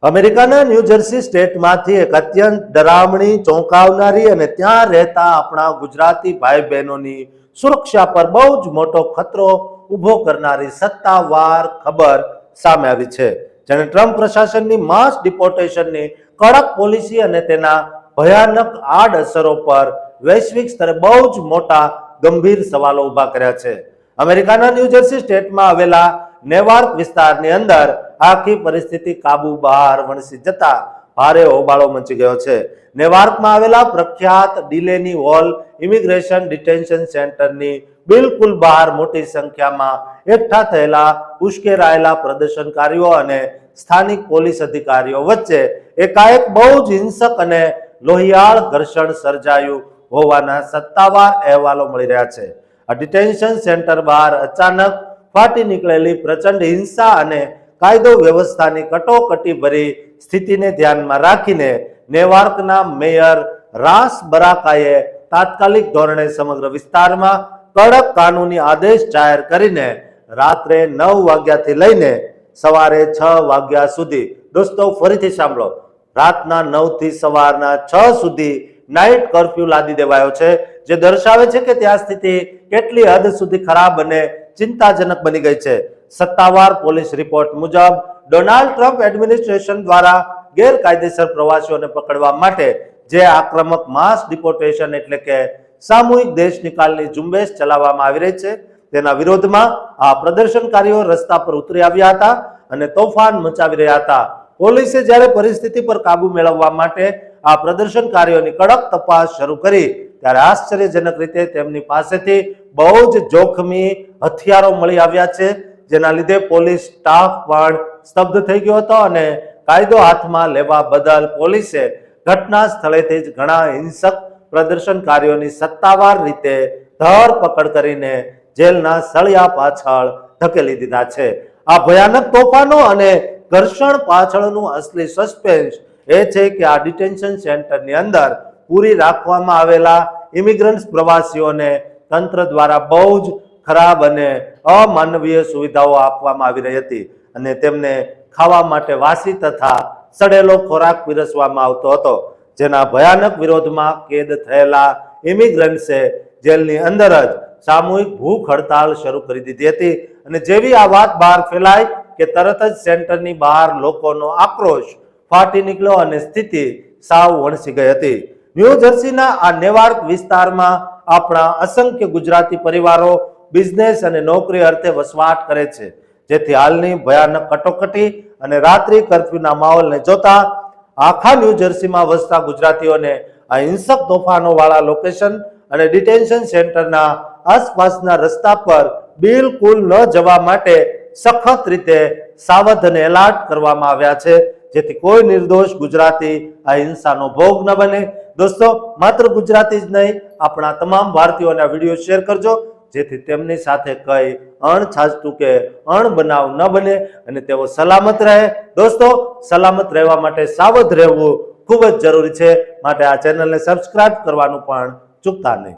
અમેરિકાના ન્યૂજર્સી સ્ટેટમાંથી એક અત્યંત ડરામણી, ચોંકાવનારી અને ત્યાં રહેતા આપણા ગુજરાતી ભાઈ બહેનોની સુરક્ષા પર બહુ જ મોટો ખતરો ઊભો કરનારી સત્તાવાર ખબર સામે આવી છે, જેને ટ્રમ્પ પ્રશાસનની માસ ડિપોર્ટેશનની કડક પોલિસી અને તેના ભયાનક આડઅસરો પર વૈશ્વિક સ્તરે બહુ જ મોટા ગંભીર સવાલો ઊભા કર્યા છે. અમેરિકાના ન્યૂજર્સી સ્ટેટમાં આવેલા નેવાર્ક વિસ્તારની અંદર આખી પરિસ્થિતિ કાબુ બહાર વણસી જતા ભારે હોબાળો મચી ગયો છે. નેવાર્કમાં આવેલા પ્રખ્યાત ડિલેની હોલ ઇમિગ્રેશન ડિટેન્શન સેન્ટરની બિલકુલ બહાર મોટી સંખ્યામાં એકઠા થયેલા ઉશ્કેરાયેલા પ્રદર્શનકારીઓ અને સ્થાનિક પોલીસ અધિકારીઓ વચ્ચે એકાએક બહુ જ હિંસક અને લોહિયાળ ઘર્ષણ સર્જાયું હોવાના સત્તાવાર અહેવાલો મળી રહ્યા છે. આ ડિટેન્શન સેન્ટર બહાર અચાનક ફાટી નીકળેલી પ્રચંડ હિંસા અને કાયદો વ્યવસ્થાની કટોકટી ભરી સ્થિતિને ધ્યાનમાં રાખીને નેવાર્કના મેયર રાસ બરાકાએ તાત્કાલિક ધોરણે સમગ્ર વિસ્તારમાં કડક કાનૂની આદેશ જાહેર કરીને રાત્રે 9 વાગ્યાથી લઈને સવારે 6 વાગ્યા સુધી, દોસ્તો ફરીથી સાંભળો, રાતના 9 થી સવારના 6 સુધી નાઇટ કર્ફ્યુ લાદી દેવાયો છે, જે દર્શાવે છે કે ત્યાં સ્થિતિ કેટલી હદ સુધી ખરાબ અને ચિંતાજનક બની ગઈ છે. સત્તાવાર પોલીસ રિપોર્ટ મુજબ ડોનાલ્ડ ટ્રમ્પ એડમિનિસ્ટ્રેશન દ્વારા ગેરકાયદેસર પ્રવાસીઓને પકડવા માટે જે આક્રમક માસ ડિપોર્ટેશન એટલે કે સામૂહિક દેશ નિકાલની ઝુંબેશ ચલાવવામાં આવી રહી છે, તેના વિરોધમાં આ પ્રદર્શનકારીઓ રસ્તા પર ઉતરી આવ્યા હતા અને તોફાન મચાવી રહ્યા હતા. પોલીસે જ્યારે પરિસ્થિતિ પર કાબુ મેળવવા માટે આ પ્રદર્શનકારીઓની કડક તપાસ શરૂ કરી ત્યારે આશ્ચર્યજનક રીતે તેમની પાસેથી બહુ જ જોખમી હથિયારો મળી આવ્યા છે, જેના લીધે પોલીસ સ્ટાફ પણ સ્તબ્ધ થઈ ગયો હતો અને કાયદો હાથમાં લેવા બદલ પોલીસે ઘટના સ્થળેથી જ ઘણા હિંસક પ્રદર્શનકારીઓની સત્તાવાર રીતે ધરપકડ કરીને જેલના સળિયા પાછળ ધકેલી દીધા છે. આ ભયાનક તોફાનો અને ઘર્ષણ પાછળનું અસલી સસ્પેન્સ એ છે કે આ ડિટેન્શન સેન્ટરની અંદર પૂરી રાખવામાં આવેલા ઇમિગ્રન્ટ પ્રવાસીઓને તંત્ર દ્વારા બહુ જ ખરાબ અને અમાનવીય સુવિધાઓ આપવામાં આવી રહી હતી અને તેમને ખાવા માટે વાસી તથા સડેલો ખોરાક પીરસવામાં આવતો હતો, જેના ભયાનક વિરોધમાં કેદ થયેલા ઇમિગ્રન્ટ્સે જેલની અંદર જ સામૂહિક ભૂખ હડતાળ શરૂ કરી દીધી હતી અને જેવી આ વાત બહાર ફેલાઈ કે તરત જ સેન્ટરની બહાર લોકોનો આક્રોશ ફાટી નીકળ્યો અને સ્થિતિ સાવ વણસી ગઈ હતી. ન્યૂજર્સીના આ નેવાર્ક વિસ્તારમાં આપણા અસંખ્ય ગુજરાતી પરિવારો બિઝનેસ અને નોકરી અર્થે વસવાટ કરે છે, જેથી હાલની ભયાનક કટોકટી અને રાત્રિ કર્ફ્યુના માહોલને જોતા આખા ન્યૂજર્સીમાં વસતા ગુજરાતીઓને આ હિંસક તોફાનો વાળા લોકેશન અને ડિટેન્શન સેન્ટરના આસપાસના રસ્તા પર બિલકુલ ન જવા માટે સખત રીતે સાવધ અને એલર્ટ કરવામાં આવ્યા છે, જેથી કોઈ નિર્દોષ ગુજરાતી આ હિંસાનો ભોગ ન બને. દોસ્તો, માત્ર ગુજરાતી જ નહીં, આપણા તમામ ભારતીયોને આ વિડીયો શેર કરજો, જેથી તેમની સાથે કઈ અણછાજતું કે અણબનાવ ન બને અને તેઓ સલામત રહે. દોસ્તો, સલામત રહેવા માટે સાવધ રહેવું ખૂબ જ જરૂરી છે, માટે આ ચેનલને સબસ્ક્રાઇબ કરવાનું પણ ચૂકતા નહીં.